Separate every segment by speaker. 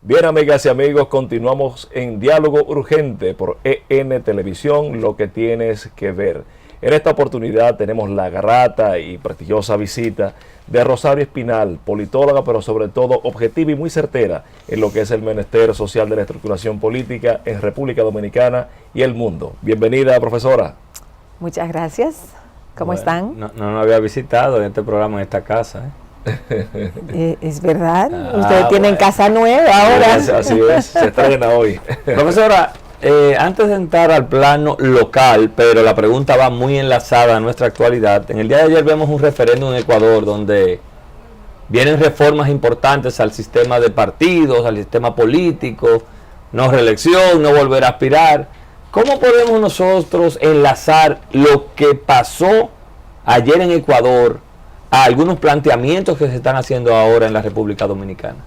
Speaker 1: Bien, amigas y amigos, continuamos en Diálogo Urgente por EN Televisión, lo que tienes que ver. En esta oportunidad tenemos la grata y prestigiosa visita de Rosario Espinal, politóloga, pero sobre todo objetiva y muy certera en lo que es el menester social de la estructuración política en República Dominicana y el mundo. Bienvenida, profesora.
Speaker 2: Muchas gracias. ¿Cómo están?
Speaker 3: No había visitado en este programa, en esta casa,
Speaker 2: Es verdad, ustedes tienen casa nueva ahora.
Speaker 1: Así es, se estrena hoy.
Speaker 3: Profesora, antes de entrar al plano local, pero la pregunta va muy enlazada a nuestra actualidad. En el día de ayer vemos un referéndum en Ecuador donde vienen reformas importantes al sistema de partidos, al sistema político, no reelección, no volver a aspirar. ¿Cómo podemos nosotros enlazar lo que pasó ayer en Ecuador a algunos planteamientos que se están haciendo ahora en la República Dominicana?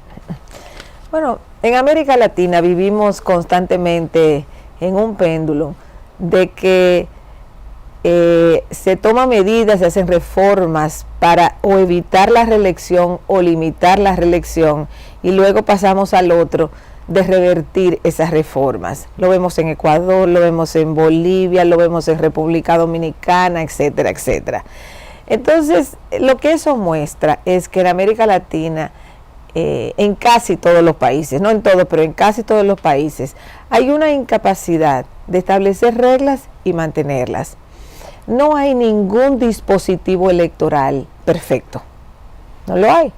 Speaker 2: Bueno, en América Latina vivimos constantemente en un péndulo de que se toman medidas, se hacen reformas para o evitar la reelección o limitar la reelección, y luego pasamos al otro de revertir esas reformas. Lo vemos en Ecuador, lo vemos en Bolivia, lo vemos en República Dominicana, etcétera, etcétera. Entonces, lo que eso muestra es que en América Latina, en casi todos los países, no en todos, pero en casi todos los países, hay una incapacidad de establecer reglas y mantenerlas. No hay ningún dispositivo electoral perfecto. No lo hay.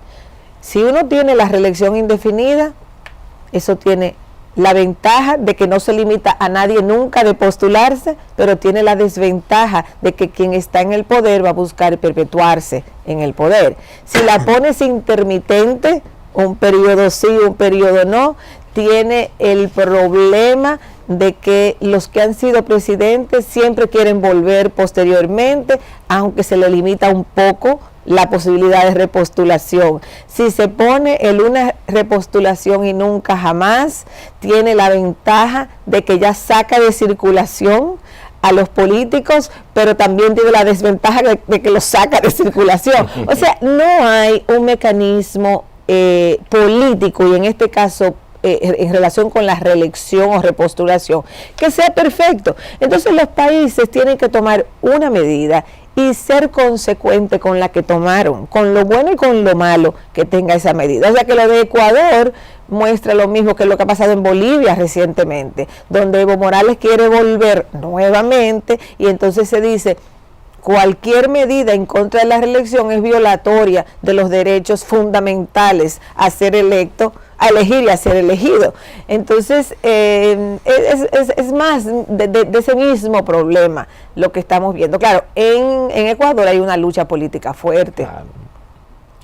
Speaker 2: Si uno tiene la reelección indefinida, eso tiene la ventaja de que no se limita a nadie nunca de postularse, pero tiene la desventaja de que quien está en el poder va a buscar perpetuarse en el poder. Si la pones intermitente, un periodo sí, un periodo no, tiene el problema de que los que han sido presidentes siempre quieren volver posteriormente, aunque se le limita un poco la posibilidad de repostulación. Si se pone en una repostulación y nunca jamás, tiene la ventaja de que ya saca de circulación a los políticos, pero también tiene la desventaja de que los saca de circulación. O sea, no hay un mecanismo político, y en este caso en relación con la reelección o repostulación, que sea perfecto. Entonces los países tienen que tomar una medida y ser consecuente con la que tomaron, con lo bueno y con lo malo que tenga esa medida. O sea que lo de Ecuador muestra lo mismo que lo que ha pasado en Bolivia recientemente, donde Evo Morales quiere volver nuevamente, y entonces se dice: cualquier medida en contra de la reelección es violatoria de los derechos fundamentales a ser electo, a elegir y a ser elegido. Entonces, es más de ese mismo problema lo que estamos viendo. Claro, en Ecuador hay una lucha política fuerte.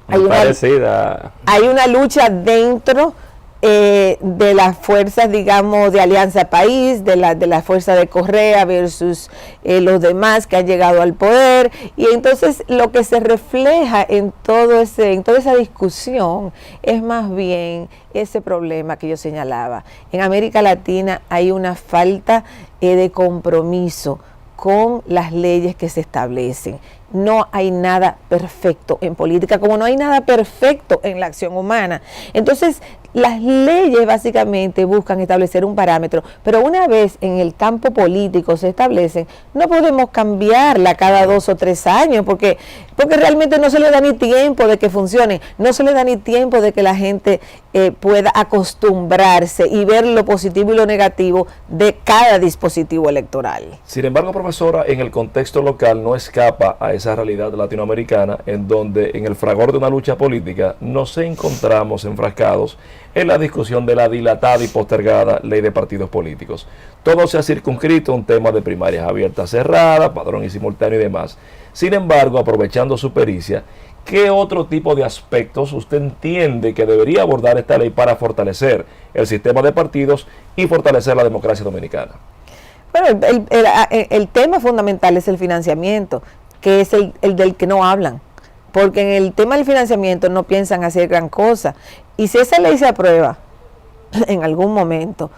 Speaker 2: Hay una lucha dentro de las fuerzas, digamos, de Alianza País, de la fuerza de Correa versus los demás que han llegado al poder, y entonces lo que se refleja en toda esa discusión es más bien ese problema que yo señalaba. En América Latina hay una falta de compromiso con las leyes que se establecen. No hay nada perfecto en política, como no hay nada perfecto en la acción humana. Entonces, las leyes básicamente buscan establecer un parámetro, pero una vez en el campo político se establecen, no podemos cambiarla cada 2 o 3 años, porque realmente no se le da ni tiempo de que funcione, no se le da ni tiempo de que la gente pueda acostumbrarse y ver lo positivo y lo negativo de cada dispositivo electoral.
Speaker 1: Sin embargo, profesora, en el contexto local no escapa a esa realidad latinoamericana, en donde en el fragor de una lucha política nos encontramos enfrascados en la discusión de la dilatada y postergada ley de partidos políticos. Todo se ha circunscrito a un tema de primarias abiertas, cerradas, padrón y simultáneo y demás. Sin embargo, aprovechando su pericia, ¿qué otro tipo de aspectos usted entiende que debería abordar esta ley para fortalecer el sistema de partidos y fortalecer la democracia dominicana?
Speaker 2: Bueno, el tema fundamental es el financiamiento, que es el del que no hablan, porque en el tema del financiamiento no piensan hacer gran cosa. Y si esa ley se aprueba en algún momento,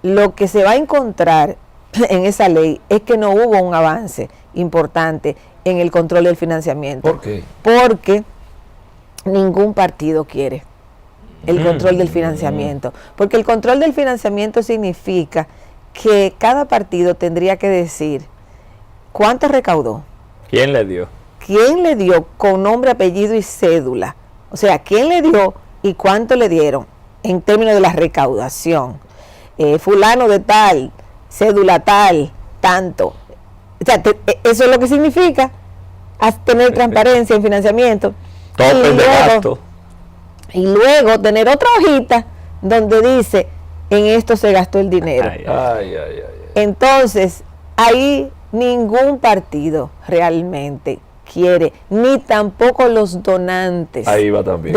Speaker 2: lo que se va a encontrar en esa ley es que no hubo un avance importante en el control del financiamiento.
Speaker 1: ¿Por qué?
Speaker 2: Porque ningún partido quiere. el control del financiamiento, porque el control del financiamiento significa que cada partido tendría que decir cuánto recaudó,
Speaker 3: ¿quién le dio?
Speaker 2: ¿Quién le dio con nombre, apellido y cédula? O sea, ¿quién le dio y cuánto le dieron en términos de la recaudación? Fulano de tal, cédula tal, tanto. O sea, eso es lo que significa tener transparencia en financiamiento.
Speaker 3: Tope de gasto.
Speaker 2: Y luego tener otra hojita donde dice, en esto se gastó el dinero. Entonces, ahí ningún partido realmente quiere, ni tampoco los donantes
Speaker 1: ahí va también,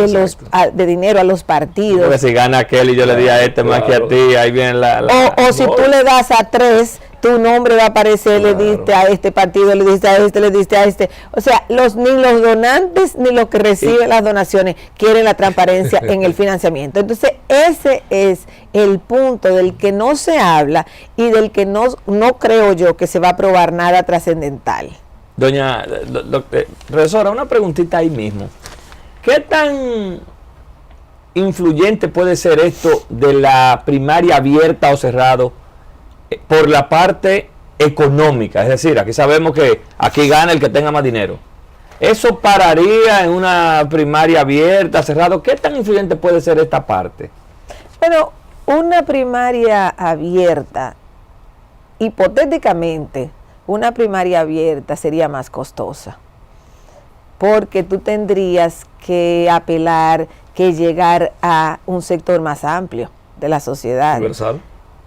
Speaker 2: de dinero a los partidos.
Speaker 3: Porque si gana aquel y yo le di a este más que a ti, ahí viene
Speaker 2: o si tú le das a 3, tu nombre va a aparecer, le diste a este partido, le diste a este, le diste a este. O sea, ni los donantes ni los que reciben las donaciones quieren la transparencia en el financiamiento. Entonces, ese es el punto del que no se habla y del que no creo yo que se va a aprobar nada trascendental.
Speaker 3: Doña profesora, una preguntita ahí mismo. ¿Qué tan influyente puede ser esto de la primaria abierta o cerrado por la parte económica? Es decir, aquí sabemos que aquí gana el que tenga más dinero. ¿Eso pararía en una primaria abierta, cerrado? ¿Qué tan influyente puede ser esta parte?
Speaker 2: Bueno, una primaria abierta, hipotéticamente, una primaria abierta sería más costosa, porque tú tendrías que apelar, que llegar a un sector más amplio de la sociedad.
Speaker 1: Universal.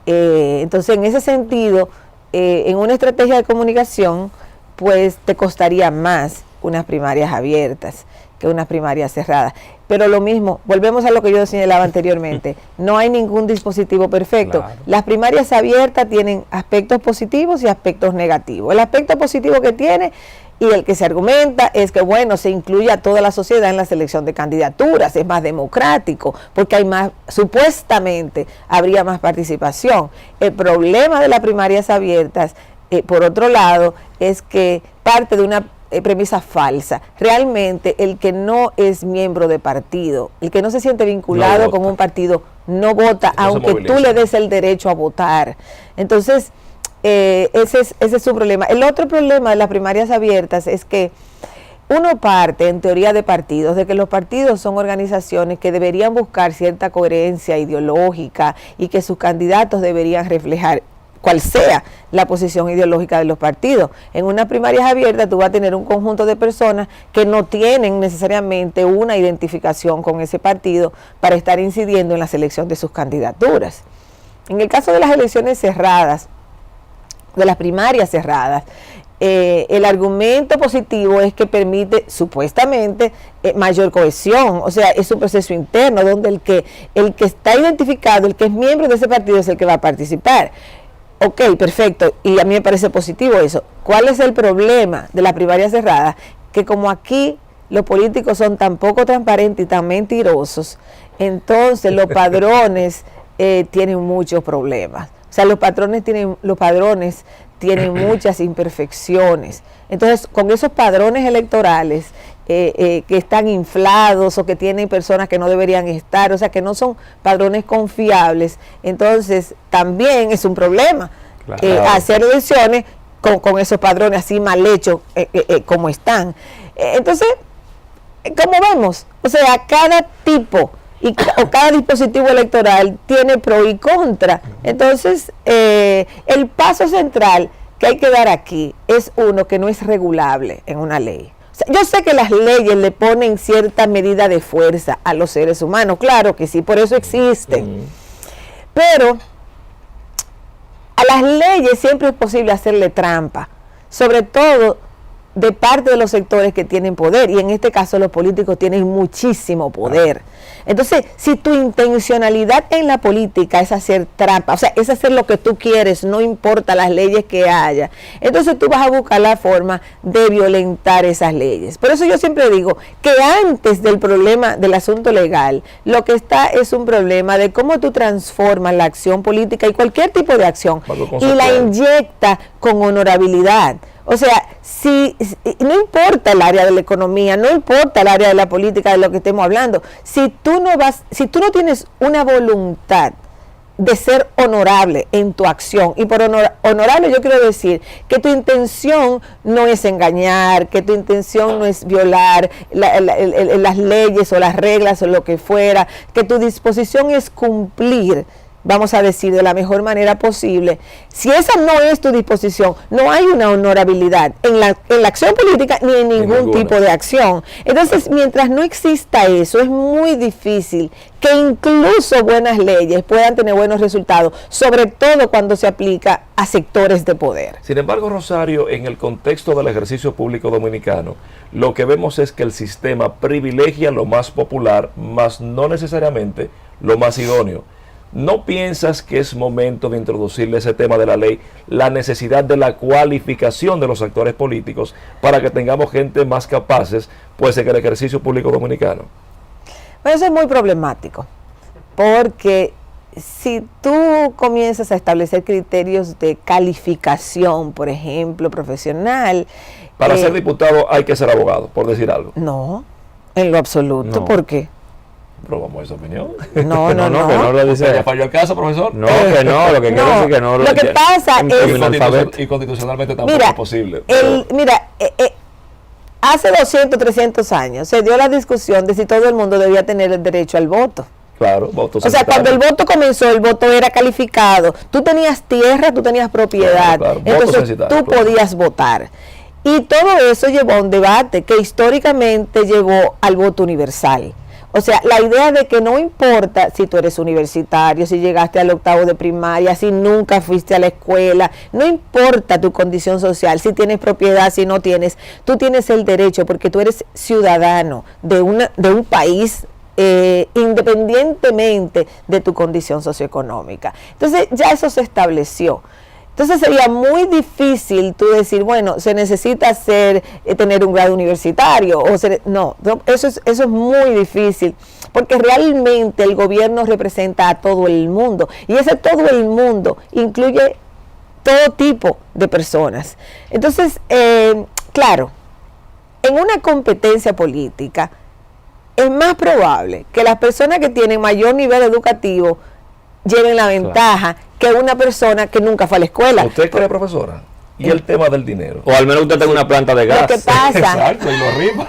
Speaker 2: Entonces, en ese sentido, en una estrategia de comunicación, pues te costaría más unas primarias abiertas que unas primarias cerradas. Pero lo mismo, volvemos a lo que yo señalaba anteriormente, no hay ningún dispositivo perfecto. Claro. Las primarias abiertas tienen aspectos positivos y aspectos negativos. El aspecto positivo que tiene y el que se argumenta es que, bueno, se incluye a toda la sociedad en la selección de candidaturas, es más democrático, porque hay más, supuestamente, habría más participación. El problema de las primarias abiertas, por otro lado, es que parte de una premisa falsa. Realmente el que no es miembro de partido, el que no se siente vinculado con un partido, no vota, aunque tú le des el derecho a votar. Entonces, ese es su problema. El otro problema de las primarias abiertas es que uno parte, en teoría de partidos, de que los partidos son organizaciones que deberían buscar cierta coherencia ideológica y que sus candidatos deberían reflejar cual sea la posición ideológica de los partidos. En unas primarias abiertas tú vas a tener un conjunto de personas que no tienen necesariamente una identificación con ese partido para estar incidiendo en la selección de sus candidaturas. En el caso de las elecciones cerradas, de las primarias cerradas, el argumento positivo es que permite supuestamente mayor cohesión, o sea, es un proceso interno donde el que está identificado, el que es miembro de ese partido es el que va a participar. Ok, perfecto, y a mí me parece positivo eso. ¿Cuál es el problema de la primaria cerrada? Que como aquí los políticos son tan poco transparentes y tan mentirosos, entonces los padrones tienen muchos problemas. O sea, los padrones tienen muchas imperfecciones. Entonces, con esos padrones electorales que están inflados o que tienen personas que no deberían estar, o sea, que no son padrones confiables, entonces también es un problema hacer elecciones con esos padrones así mal hechos como están. Entonces, como vemos, o sea, cada tipo o cada dispositivo electoral tiene pro y contra. Entonces, el paso central que hay que dar aquí es uno que no es regulable en una ley. O sea, yo sé que las leyes le ponen cierta medida de fuerza a los seres humanos, claro que sí, por eso existen. Pero a las leyes siempre es posible hacerle trampa, sobre todo de parte de los sectores que tienen poder, y en este caso los políticos tienen muchísimo poder. Entonces, si tu intencionalidad en la política es hacer trampa, o sea, es hacer lo que tú quieres, no importa las leyes que haya, entonces tú vas a buscar la forma de violentar esas leyes. Por eso yo siempre digo que antes del problema del asunto legal, lo que está es un problema de cómo tú transformas la acción política y cualquier tipo de acción y la inyecta con honorabilidad. O sea, si no importa importa el área de la economía, no importa el área de la política de lo que estemos hablando. Si tú no tienes una voluntad de ser honorable en tu acción, y por honorable yo quiero decir que tu intención no es engañar, que tu intención no es violar las leyes o las reglas o lo que fuera, que tu disposición es cumplir, vamos a decir, de la mejor manera posible. Si esa no es tu disposición, no hay una honorabilidad en la acción política ni en ningún tipo de acción. Entonces, mientras no exista eso, es muy difícil que incluso buenas leyes puedan tener buenos resultados, sobre todo cuando se aplica a sectores de poder.
Speaker 1: Sin embargo, Rosario, en el contexto del ejercicio público dominicano, lo que vemos es que el sistema privilegia lo más popular, mas no necesariamente lo más idóneo. ¿No piensas que es momento de introducirle ese tema de la ley, la necesidad de la cualificación de los actores políticos para que tengamos gente más capaces, pues, en el ejercicio público dominicano?
Speaker 2: Bueno, eso es muy problemático, porque si tú comienzas a establecer criterios de calificación, por ejemplo, profesional...
Speaker 1: Para ser diputado hay que ser abogado, por decir algo.
Speaker 2: No, en lo absoluto.
Speaker 1: No.
Speaker 2: ¿Por qué?
Speaker 1: Probamos esa opinión.
Speaker 2: No,
Speaker 3: que no lo dice.
Speaker 1: ¿Ya falló el caso, profesor?
Speaker 3: No, que no, lo que quiero decir que no
Speaker 2: lo que pasa es...
Speaker 1: Y constitucionalmente tampoco es posible.
Speaker 2: Hace 200, 300 años se dio la discusión de si todo el mundo debía tener el derecho al voto.
Speaker 1: Claro, voto.
Speaker 2: O sea, cuando el voto comenzó, el voto era calificado. Tú tenías tierra, tú tenías propiedad.
Speaker 1: Claro.
Speaker 2: Entonces tú podías votar. Y todo eso llevó a un debate que históricamente llevó al voto universal. O sea, la idea de que no importa si tú eres universitario, si llegaste al octavo de primaria, si nunca fuiste a la escuela, no importa tu condición social, si tienes propiedad, si no tienes, tú tienes el derecho porque tú eres ciudadano de un país independientemente de tu condición socioeconómica. Entonces ya eso se estableció. Entonces sería muy difícil tú decir, bueno, se necesita tener un grado universitario. Eso es muy difícil, porque realmente el gobierno representa a todo el mundo. Y ese todo el mundo incluye todo tipo de personas. Entonces, claro, en una competencia política es más probable que las personas que tienen mayor nivel educativo lleven la ventaja que una persona que nunca fue a la escuela.
Speaker 1: ¿Usted cree, profesora? Y el tema del dinero.
Speaker 3: O al menos usted tenga una planta de gas.
Speaker 2: Lo que pasa...
Speaker 1: Exacto, y lo rima.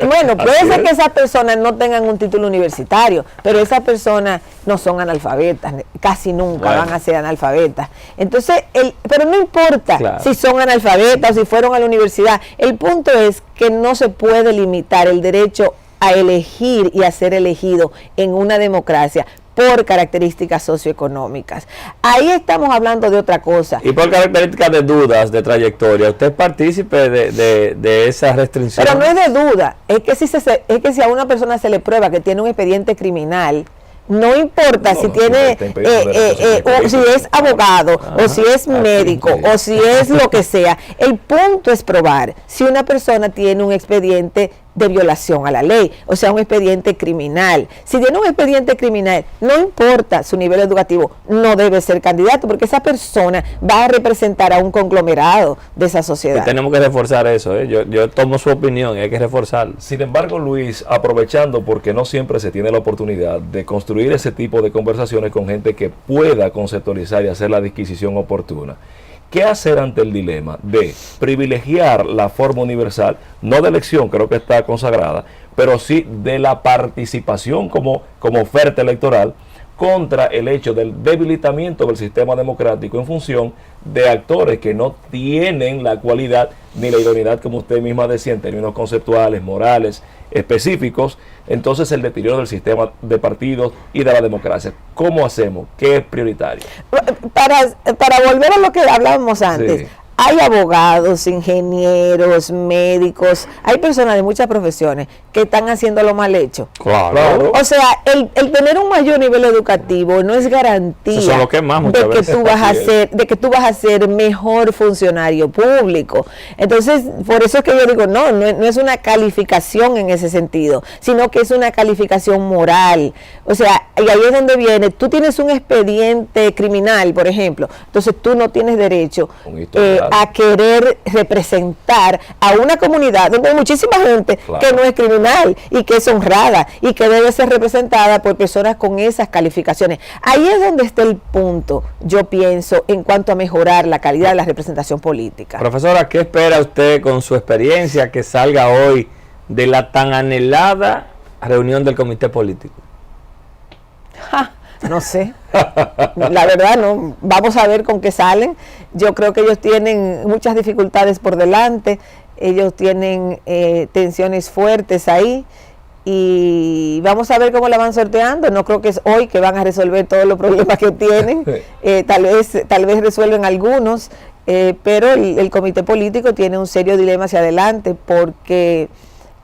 Speaker 2: Bueno, puede ser que esas personas no tengan un título universitario, pero esas personas no son analfabetas, casi nunca van a ser analfabetas. Entonces, pero no importa si son analfabetas o si fueron a la universidad. El punto es que no se puede limitar el derecho a elegir y a ser elegido en una democracia por características socioeconómicas. Ahí estamos hablando de otra cosa.
Speaker 3: Y por características de dudas, de trayectoria, ¿usted es partícipe de esa restricción?
Speaker 2: Pero no es de duda, es que si a una persona se le prueba que tiene un expediente criminal, no importa si tiene, o si es abogado, o si es médico, o si es lo que sea. El punto es probar si una persona tiene un expediente de violación a la ley, o sea, un expediente criminal. Si tiene un expediente criminal, no importa su nivel educativo, no debe ser candidato, porque esa persona va a representar a un conglomerado de esa sociedad.
Speaker 3: Y tenemos que reforzar eso, yo tomo su opinión y hay que reforzarlo.
Speaker 1: Sin embargo, Luis, aprovechando, porque no siempre se tiene la oportunidad de construir ese tipo de conversaciones con gente que pueda conceptualizar y hacer la disquisición oportuna, ¿qué hacer ante el dilema de privilegiar la forma universal, no de elección, creo que está consagrada, pero sí de la participación como oferta electoral, contra el hecho del debilitamiento del sistema democrático en función de actores que no tienen la cualidad ni la idoneidad, como usted misma decía, en términos conceptuales, morales, específicos? Entonces el deterioro del sistema de partidos y de la democracia, ¿cómo hacemos? ¿Qué es prioritario?
Speaker 2: Para volver a lo que hablábamos antes,
Speaker 1: sí.
Speaker 2: Hay abogados, ingenieros, médicos, hay personas de muchas profesiones que están haciendo lo mal hecho.
Speaker 3: Claro.
Speaker 2: O sea, el tener un mayor nivel educativo no es garantía
Speaker 3: eso es lo que más muchas veces
Speaker 2: de que tú vas a ser mejor funcionario público. Entonces, por eso es que yo digo, no es una calificación en ese sentido, sino que es una calificación moral. O sea, y ahí es donde viene, tú tienes un expediente criminal, por ejemplo, entonces tú no tienes derecho a querer representar a una comunidad donde hay muchísima gente que no es criminal y que es honrada y que debe ser representada por personas con esas calificaciones. Ahí es donde está el punto, yo pienso, en cuanto a mejorar la calidad de la representación política.
Speaker 3: Profesora, ¿qué espera usted con su experiencia que salga hoy de la tan anhelada reunión del comité político?
Speaker 2: No sé, la verdad no, vamos a ver con qué salen. Yo creo que ellos tienen muchas dificultades por delante, ellos tienen tensiones fuertes ahí y vamos a ver cómo la van sorteando. No creo que es hoy que van a resolver todos los problemas que tienen, tal vez resuelven algunos, pero el comité político tiene un serio dilema hacia adelante, porque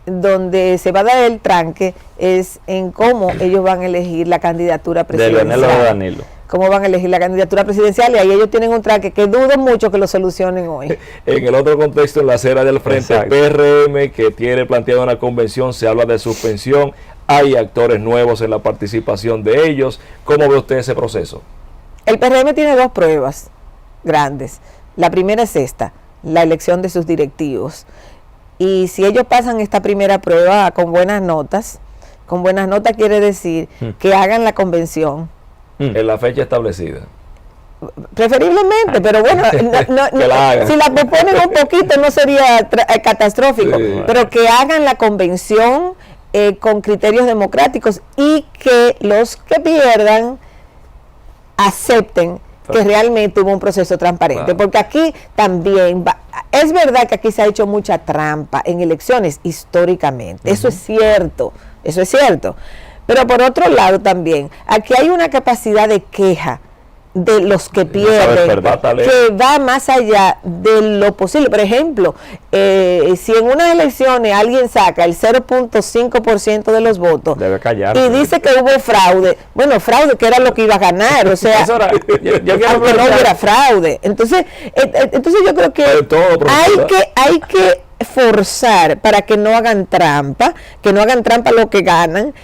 Speaker 2: donde se va a dar el tranque es en cómo ellos van a elegir la candidatura presidencial.
Speaker 3: De Leonel o de Danilo.
Speaker 2: Cómo van a elegir la candidatura presidencial, y ahí ellos tienen un tranque que dudo mucho que lo solucionen hoy.
Speaker 1: En el otro contexto, en la acera del frente,
Speaker 3: Exacto.
Speaker 1: PRM, que tiene planteado una convención, se habla de suspensión, hay actores nuevos en la participación de ellos. ¿Cómo ve usted ese proceso?
Speaker 2: El PRM tiene dos pruebas grandes. La primera es esta, la elección de sus directivos. Y si ellos pasan esta primera prueba con buenas notas quiere decir que hagan la convención.
Speaker 1: En la fecha establecida.
Speaker 2: Preferiblemente, pero bueno, si la proponen un poquito no sería catastrófico,
Speaker 1: Sí.
Speaker 2: pero que hagan la convención con criterios democráticos y que los que pierdan acepten que realmente hubo un proceso transparente,
Speaker 1: Claro.
Speaker 2: porque aquí también es verdad que aquí se ha hecho mucha trampa en elecciones históricamente, eso es cierto, pero por otro lado también, aquí hay una capacidad de queja de los que pierden, que va más allá de lo posible. Por ejemplo, si en unas elecciones alguien saca el 0.5% de los votos,
Speaker 3: debe callar,
Speaker 2: y dice que hubo fraude, bueno, fraude que era lo que iba a ganar, o sea,
Speaker 3: yo quiero
Speaker 2: aunque no hubiera fraude. Entonces yo creo que hay que forzar para que no hagan trampa lo que ganan,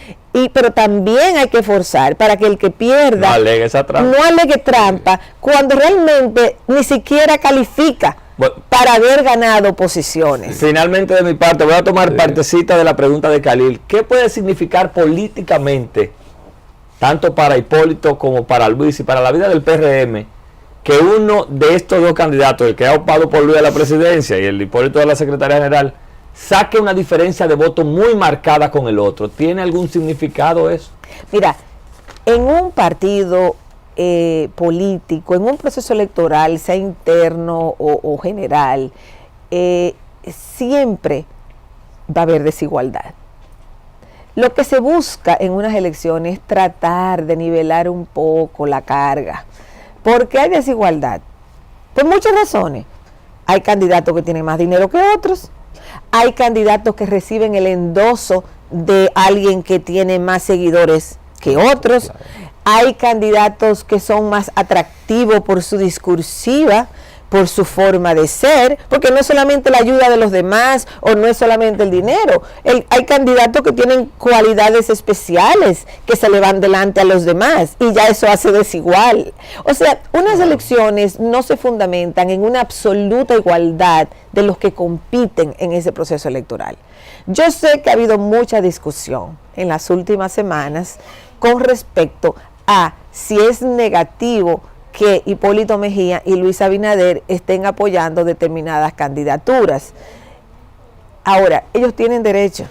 Speaker 2: pero también hay que forzar para que el que pierda
Speaker 3: no alegue
Speaker 2: trampa cuando realmente ni siquiera califica para haber ganado posiciones.
Speaker 3: Finalmente, de mi parte, voy a tomar partecita de la pregunta de Khalil. ¿Qué puede significar políticamente, tanto para Hipólito como para Luis y para la vida del PRM, que uno de estos dos candidatos, el que ha optado por Luis a la presidencia y el Hipólito a la secretaría general, saque una diferencia de voto muy marcada con el otro? ¿Tiene algún significado eso?
Speaker 2: Mira, en un partido político, en un proceso electoral, sea interno o general, siempre va a haber desigualdad. Lo que se busca en unas elecciones es tratar de nivelar un poco la carga. ¿Por qué hay desigualdad? Por muchas razones. Hay candidatos que tienen más dinero que otros. Hay candidatos que reciben el endoso de alguien que tiene más seguidores que otros. Claro. Hay candidatos que son más atractivos por su discursiva, por su forma de ser, porque no es solamente la ayuda de los demás o no es solamente el dinero. Hay candidatos que tienen cualidades especiales que se le van delante a los demás y ya eso hace desigual. O sea, unas elecciones no se fundamentan en una absoluta igualdad de los que compiten en ese proceso electoral. Yo sé que ha habido mucha discusión en las últimas semanas con respecto a si es negativo que Hipólito Mejía y Luis Abinader estén apoyando determinadas candidaturas. Ahora, ellos tienen derecho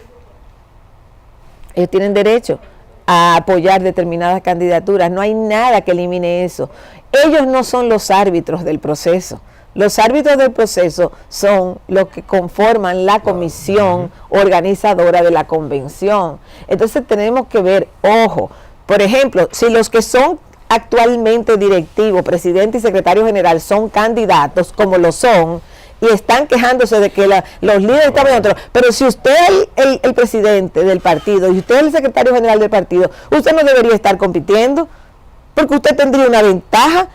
Speaker 2: a apoyar determinadas candidaturas, no hay nada que elimine eso. Ellos no son los árbitros del proceso. Los árbitros del proceso son los que conforman la comisión organizadora de la convención. Entonces tenemos que ver, ojo, por ejemplo, si los que son actualmente directivos, presidente y secretario general, son candidatos, como lo son, y están quejándose de que los líderes están dentro, pero si usted es el presidente del partido y usted es el secretario general del partido, usted no debería estar compitiendo, porque usted tendría una ventaja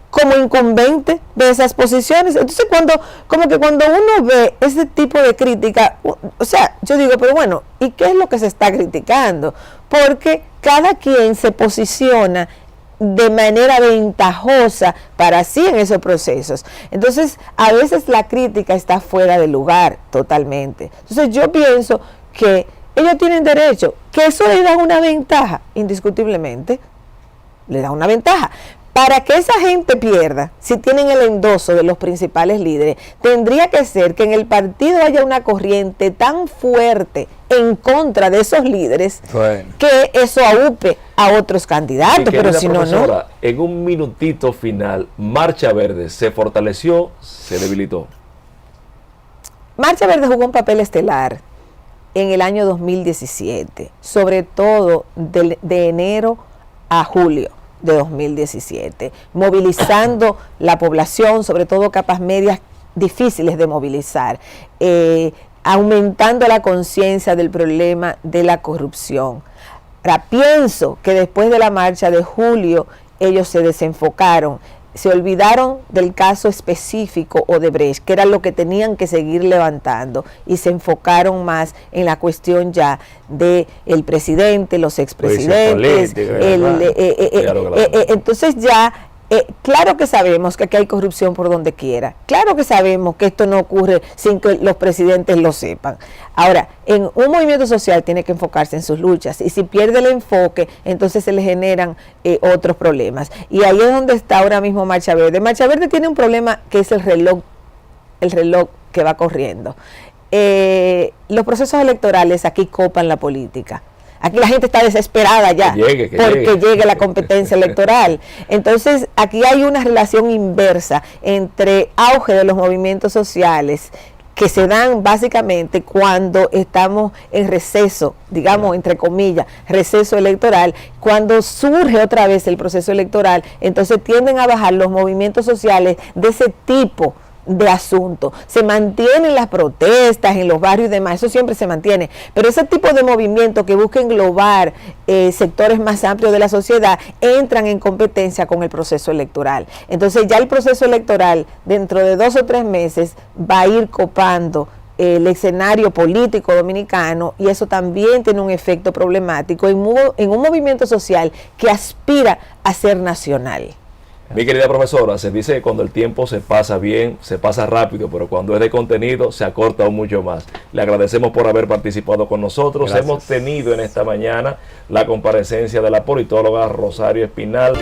Speaker 2: como incumbente de esas posiciones. Entonces cuando uno ve ese tipo de crítica, o sea, yo digo, pero bueno, ¿y qué es lo que se está criticando? Porque cada quien se posiciona de manera ventajosa para sí en esos procesos. Entonces, a veces la crítica está fuera de lugar totalmente. Entonces, yo pienso que ellos tienen derecho, que eso les da una ventaja, indiscutiblemente, le da una ventaja. Para que esa gente pierda, si tienen el endoso de los principales líderes, tendría que ser que en el partido haya una corriente tan fuerte en contra de esos líderes, que eso aupe a otros candidatos, pero si no, no.
Speaker 1: En un minutito final, Marcha Verde se fortaleció, se debilitó.
Speaker 2: Marcha Verde jugó un papel estelar en el año 2017, sobre todo de enero a julio de 2017, movilizando la población, sobre todo capas medias difíciles de movilizar, aumentando la conciencia del problema de la corrupción. Ahora, pienso que después de la marcha de julio ellos se desenfocaron, se olvidaron del caso específico Odebrecht, que era lo que tenían que seguir levantando, y se enfocaron más en la cuestión ya de el presidente, los expresidentes. Entonces ya, claro que sabemos que aquí hay corrupción por donde quiera, claro que sabemos que esto no ocurre sin que los presidentes lo sepan. Ahora, en un movimiento social tiene que enfocarse en sus luchas, y si pierde el enfoque, entonces se le generan otros problemas. Y ahí es donde está ahora mismo Marcha Verde. Marcha Verde tiene un problema que es el reloj que va corriendo. Los procesos electorales aquí copan la política. Aquí la gente está desesperada ya porque llegue la competencia electoral. Entonces, aquí hay una relación inversa entre auge de los movimientos sociales que se dan básicamente cuando estamos en receso, digamos, entre comillas, receso electoral. Cuando surge otra vez el proceso electoral, entonces tienden a bajar los movimientos sociales de ese tipo de asunto. Se mantienen las protestas en los barrios y demás, eso siempre se mantiene, pero ese tipo de movimiento que busca englobar sectores más amplios de la sociedad entran en competencia con el proceso electoral. Entonces ya el proceso electoral dentro de 2 o 3 meses va a ir copando el escenario político dominicano, y eso también tiene un efecto problemático en un movimiento social que aspira a ser nacional.
Speaker 1: Mi querida profesora, se dice que cuando el tiempo se pasa bien, se pasa rápido, pero cuando es de contenido se acorta aún mucho más. Le agradecemos por haber participado con nosotros. Gracias. Hemos tenido en esta mañana la comparecencia de la politóloga Rosario Espinal.